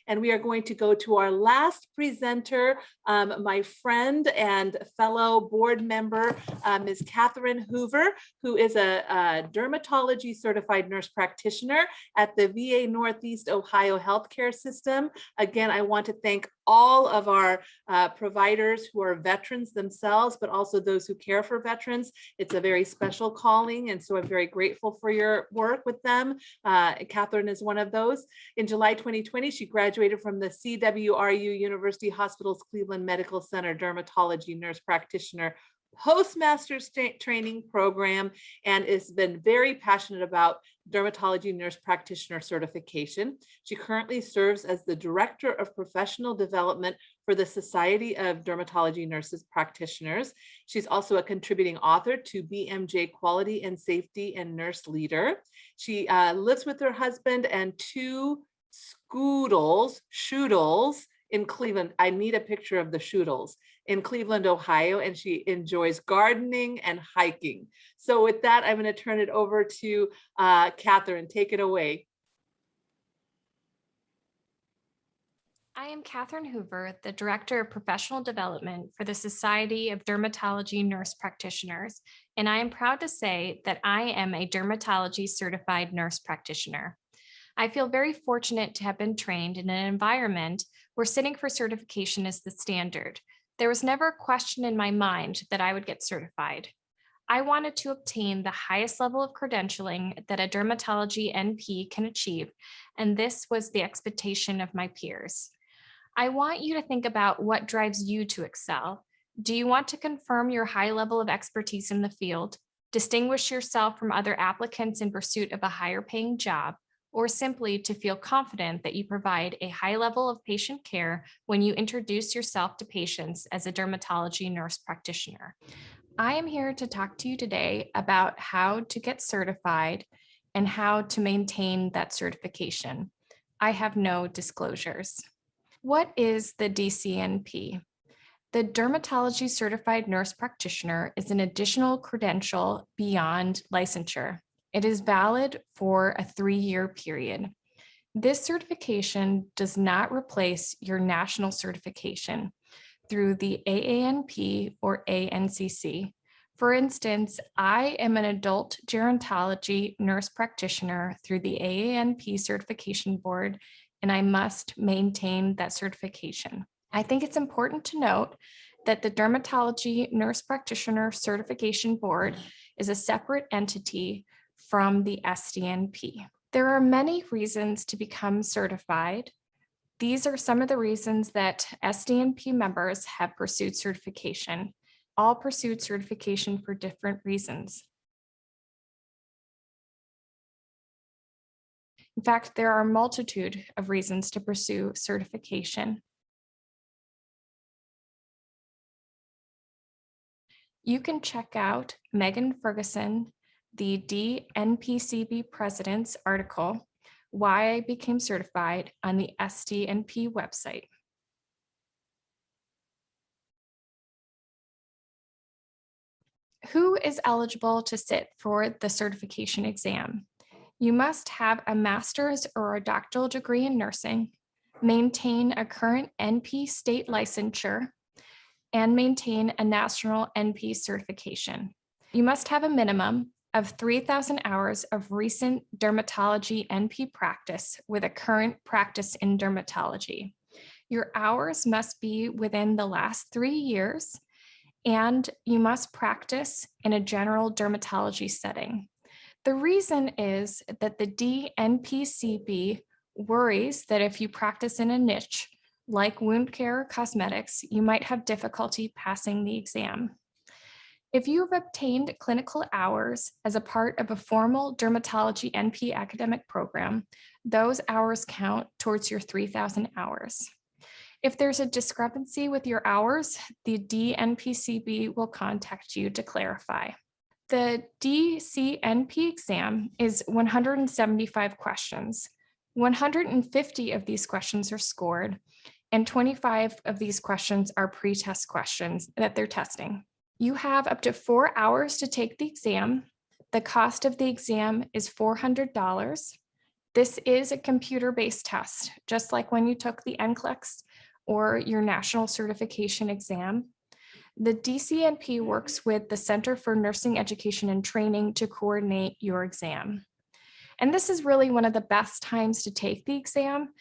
And we are going to go to our last presenter, my friend and fellow board member, Ms. Catherine Hoover, who is a dermatology certified nurse practitioner at the VA Northeast Ohio Healthcare System. Again, I want to thank all of our providers who are veterans themselves, but also those who care for veterans. It's a very special calling, and so I'm very grateful for your work with them. Catherine is one of those. In July 2020, she graduated from the CWRU University Hospitals Cleveland Medical Center Dermatology Nurse Practitioner Postmaster's Training Program, and has been very passionate about dermatology nurse practitioner certification. She currently serves as the Director of Professional Development for the Society of Dermatology Nurses Practitioners. She's also a contributing author to BMJ Quality and Safety and Nurse Leader. She lives with her husband and two shoodles in Cleveland. I need a picture of the shoodles in Cleveland, Ohio, and she enjoys gardening and hiking. So with that, I'm going to turn it over to Catherine. Take it away. I am Catherine Hoover, the Director of Professional Development for the Society of Dermatology Nurse Practitioners, and I am proud to say that I am a dermatology certified nurse practitioner. I feel very fortunate to have been trained in an environment where sitting for certification is the standard. There was never a question in my mind that I would get certified. I wanted to obtain the highest level of credentialing that a dermatology NP can achieve, and this was the expectation of my peers. I want you to think about what drives you to excel. Do you want to confirm your high level of expertise in the field, distinguish yourself from other applicants in pursuit of a higher paying job, or simply to feel confident that you provide a high level of patient care when you introduce yourself to patients as a dermatology nurse practitioner? I am here to talk to you today about how to get certified and how to maintain that certification. I have no disclosures. What is the DCNP? The Dermatology Certified Nurse Practitioner is an additional credential beyond licensure. It is valid for a 3-year period. This certification does not replace your national certification through the AANP or ANCC. For instance, I am an adult gerontology nurse practitioner through the AANP certification board, and I must maintain that certification. I think it's important to note that the Dermatology Nurse Practitioner Certification Board is a separate entity from the SDNP. There are many reasons to become certified. These are some of the reasons that SDNP members have pursued certification. All pursued certification for different reasons. In fact, there are a multitude of reasons to pursue certification. You can check out Megan Ferguson, the DNPCB president's article, Why I Became Certified, on the SDNP website. Who is eligible to sit for the certification exam? You must have a master's or a doctoral degree in nursing, maintain a current NP state licensure, and maintain a national NP certification. You must have a minimum of 3,000 hours of recent dermatology NP practice with a current practice in dermatology. Your hours must be within the last 3 years, and you must practice in a general dermatology setting. The reason is that the DNPCB worries that if you practice in a niche, like wound care or cosmetics, you might have difficulty passing the exam. If you have obtained clinical hours as a part of a formal dermatology NP academic program, those hours count towards your 3,000 hours. If there's a discrepancy with your hours, the DNPCB will contact you to clarify. The DCNP exam is 175 questions. 150 of these questions are scored, and 25 of these questions are pre-test questions that they're testing. You have up to 4 hours to take the exam. The cost of the exam is $400, This is a computer-based test, just like when you took the NCLEX or your national certification exam. The DCNP works with the Center for Nursing Education and Training to coordinate your exam. And this is really one of the best times to take the exam.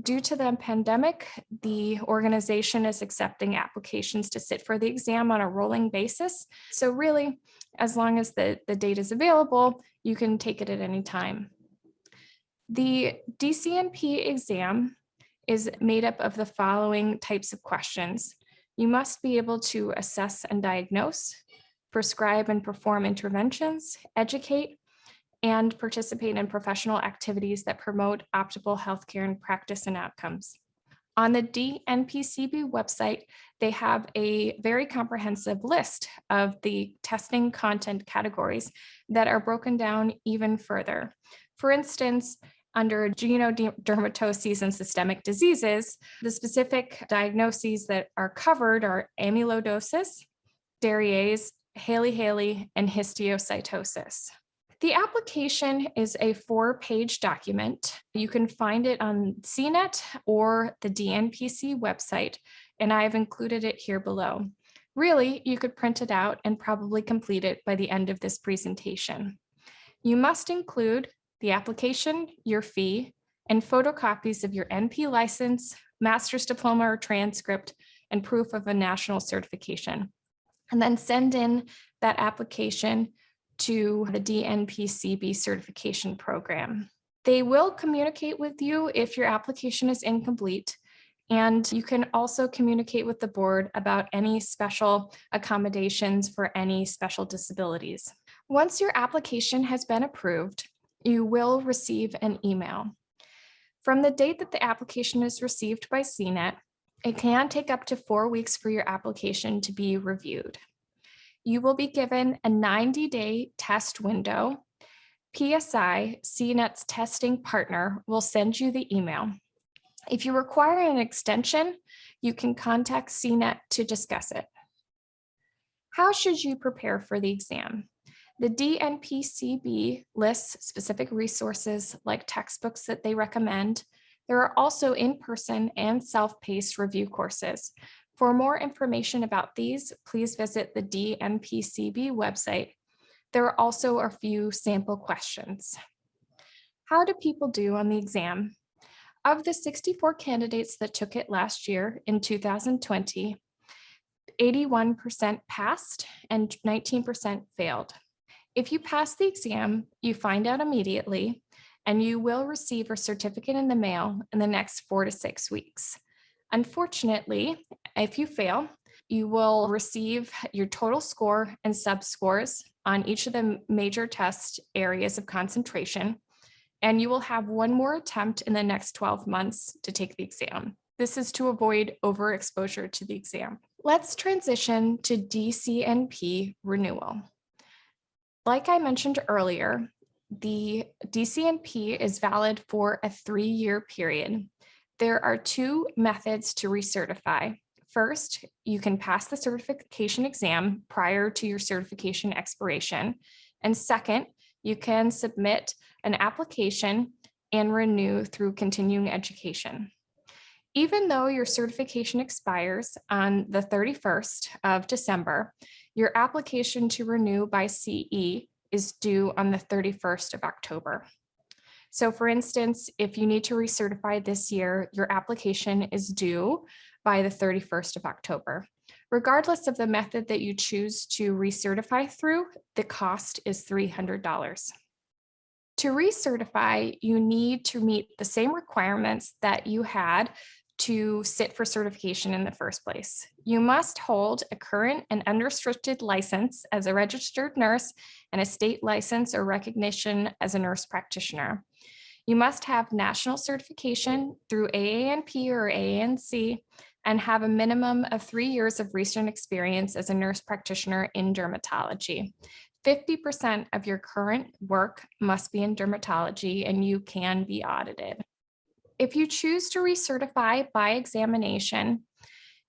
Due to the pandemic, the organization is accepting applications to sit for the exam on a rolling basis. So really, as long as the date is available, you can take it at any time. The DCNP exam is made up of the following types of questions. You must be able to assess and diagnose, prescribe and perform interventions, educate, and participate in professional activities that promote optimal healthcare and practice and outcomes. On the DNPCB website, they have a very comprehensive list of the testing content categories that are broken down even further. For instance, under genodermatoses and systemic diseases, the specific diagnoses that are covered are amyloidosis, Dariers, Hailey-Hailey, and histiocytosis. The application is a 4-page document. You can find it on CNET or the DNPC website, and I've included it here below. Really, you could print it out and probably complete it by the end of this presentation. You must include the application, your fee, and photocopies of your NP license, master's diploma or transcript, and proof of a national certification. And then send in that application to the DNPCB certification program. They will communicate with you if your application is incomplete, and you can also communicate with the board about any special accommodations for any special disabilities. Once your application has been approved, you will receive an email. From the date that the application is received by CNET, it can take up to 4 weeks for your application to be reviewed. You will be given a 90-day test window. PSI, CNET's testing partner, will send you the email. If you require an extension, you can contact CNET to discuss it. How should you prepare for the exam? The DNPCB lists specific resources like textbooks that they recommend. There are also in-person and self-paced review courses. For more information about these, please visit the DNPCB website. There are also a few sample questions. How do people do on the exam? Of the 64 candidates that took it last year in 2020, 81% passed and 19% failed. If you pass the exam, you find out immediately, and you will receive a certificate in the mail in the next 4 to 6 weeks. Unfortunately, if you fail, you will receive your total score and sub-scores on each of the major test areas of concentration, and you will have one more attempt in the next 12 months to take the exam. This is to avoid overexposure to the exam. Let's transition to DCNP renewal. Like I mentioned earlier, the DCNP is valid for a 3-year period. There are 2 methods to recertify. First, you can pass the certification exam prior to your certification expiration. And second, you can submit an application and renew through continuing education. Even though your certification expires on the 31st of December, your application to renew by CE is due on the 31st of October. So for instance, if you need to recertify this year, your application is due by the 31st of October. Regardless of the method that you choose to recertify through, the cost is $300. To recertify, you need to meet the same requirements that you had to sit for certification in the first place. You must hold a current and unrestricted license as a registered nurse and a state license or recognition as a nurse practitioner. You must have national certification through AANP or ANC and have a minimum of 3 years of recent experience as a nurse practitioner in dermatology. 50% of your current work must be in dermatology, and you can be audited. If you choose to recertify by examination,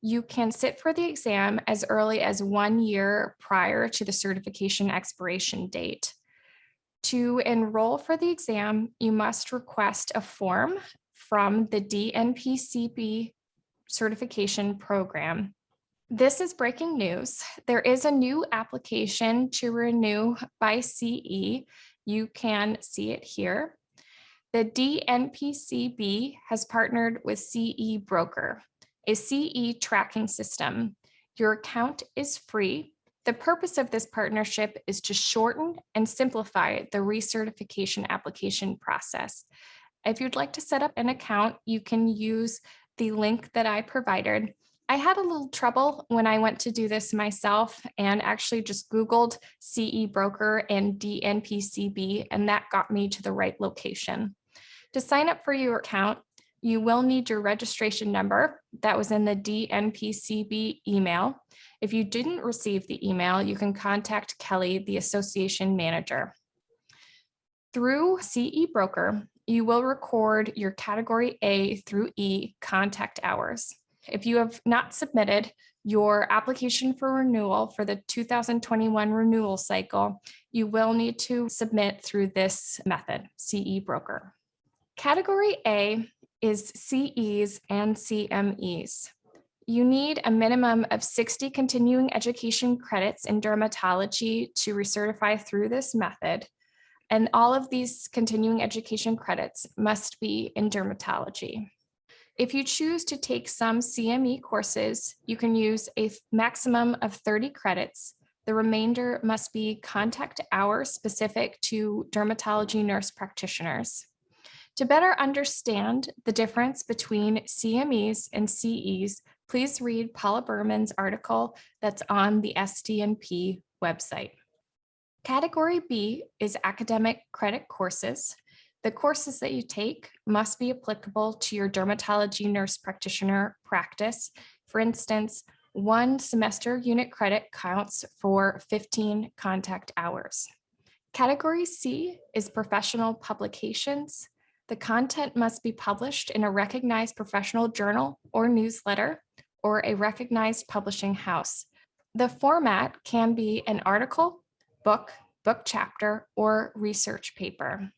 you can sit for the exam as early as 1 year prior to the certification expiration date. To enroll for the exam, you must request a form from the DNPCB certification program. This is breaking news. There is a new application to renew by CE. You can see it here. The DNPCB has partnered with CE Broker, a CE tracking system. Your account is free. The purpose of this partnership is to shorten and simplify the recertification application process. If you'd like to set up an account, you can use the link that I provided. I had a little trouble when I went to do this myself and actually just Googled CE Broker and DNPCB, and that got me to the right location. To sign up for your account, you will need your registration number that was in the DNPCB email. If you didn't receive the email, you can contact Kelly, the association manager. Through CE Broker, you will record your category A through E contact hours. If you have not submitted your application for renewal for the 2021 renewal cycle, you will need to submit through this method, CE Broker. Category A is CEs and CMEs. You need a minimum of 60 continuing education credits in dermatology to recertify through this method. And all of these continuing education credits must be in dermatology. If you choose to take some CME courses, you can use a maximum of 30 credits. The remainder must be contact hours specific to dermatology nurse practitioners. To better understand the difference between CMEs and CEs, please read Paula Berman's article that's on the SDNP website. Category B is academic credit courses. The courses that you take must be applicable to your dermatology nurse practitioner practice. For instance, one semester unit credit counts for 15 contact hours. Category C is professional publications. The content must be published in a recognized professional journal or newsletter or a recognized publishing house. The format can be an article, book chapter, or research paper.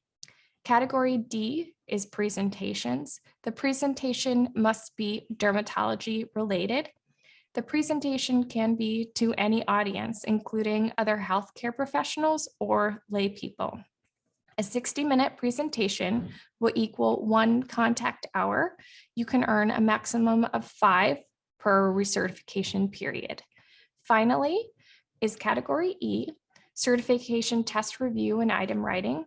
Category D is presentations. The presentation must be dermatology related. The presentation can be to any audience, including other healthcare professionals or lay people. A 60-minute presentation will equal 1 contact hour. You can earn a maximum of 5 per recertification period. Finally is category E, certification test review and item writing.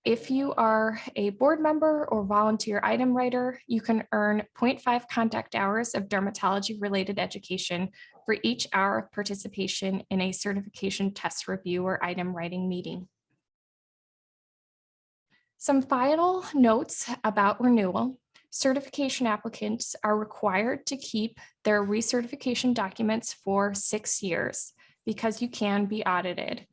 If you are a board member or volunteer item writer, you can earn 0.5 contact hours of dermatology-related education for each hour of participation in a certification test review or item writing meeting. Some final notes about renewal. Certification applicants are required to keep their recertification documents for 6 years because you can be audited.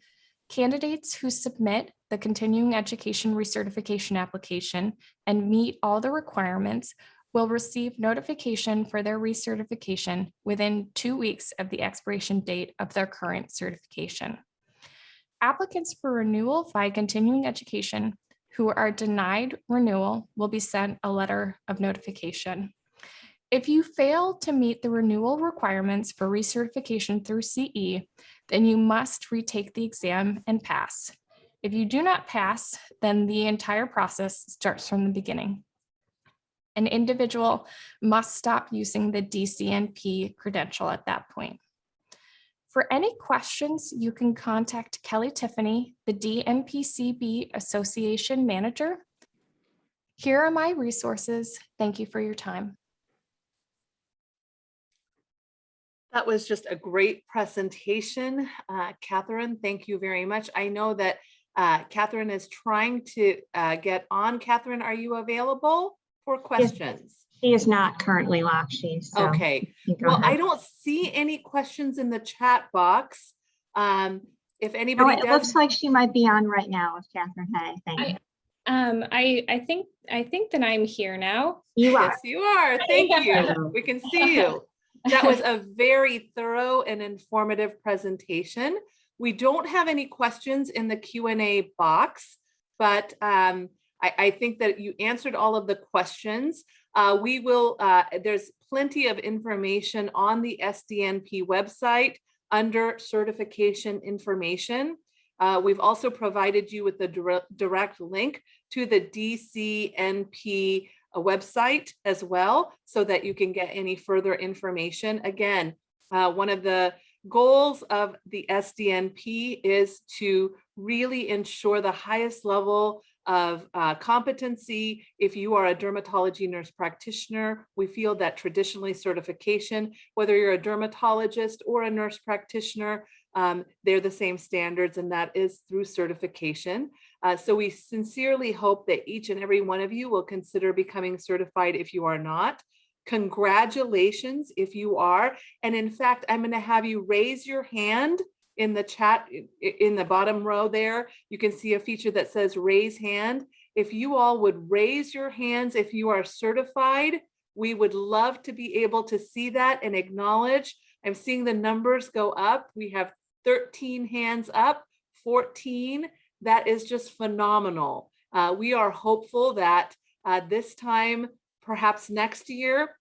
Candidates who submit the continuing education recertification application and meet all the requirements will receive notification for their recertification within 2 weeks of the expiration date of their current certification. Applicants for renewal via continuing education who are denied renewal will be sent a letter of notification. If you fail to meet the renewal requirements for recertification through CE, then you must retake the exam and pass. If you do not pass, then the entire process starts from the beginning. An individual must stop using the DCNP credential at that point. For any questions, you can contact Kelly Tiffany, the DNPCB Association Manager. Here are my resources. Thank you for your time. That was just a great presentation. Catherine, thank you very much. I know that Catherine is trying to get on. Catherine, are you available for questions? She is not currently, Lakshmi. So okay. Well, I don't see any questions in the chat box. If anybody it looks like she might be on right now if Catherine had anything. I think that I'm here now. You are. Yes, you are. Thank you. We can see you. That was a very thorough and informative presentation. We don't have any questions in the Q&A box. but I think that you answered all of the questions. We will, there's plenty of information on the SDNP website under certification information. We've also provided you with the direct link to the DCNP website as well, so that you can get any further information. Again, one of the goals of the SDNP is to really ensure the highest level of competency. If you are a dermatology nurse practitioner, we feel that traditionally certification, whether you're a dermatologist or a nurse practitioner, they're the same standards, and that is through certification. So we sincerely hope that each and every one of you will consider becoming certified if you are not. Congratulations if you are. And in fact, I'm going to have you raise your hand in the chat in the bottom row there. You can see a feature that says raise hand. If you all would raise your hands if you are certified, we would love to be able to see that and acknowledge. I'm seeing the numbers go up. We have 13 hands up, 14. That is just phenomenal. We are hopeful that this time, perhaps next year,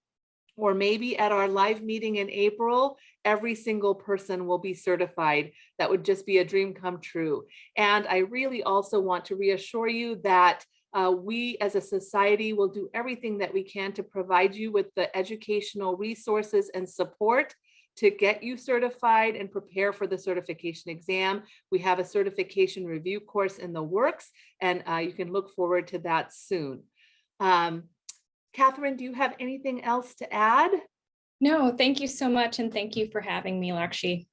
or maybe at our live meeting in April, every single person will be certified. That would just be a dream come true. And I really also want to reassure you that we as a society will do everything that we can to provide you with the educational resources and support to get you certified and prepare for the certification exam. We have a certification review course in the works, and you can look forward to that soon. Catherine, do you have anything else to add? No, thank you so much. And thank you for having me, Lakshmi.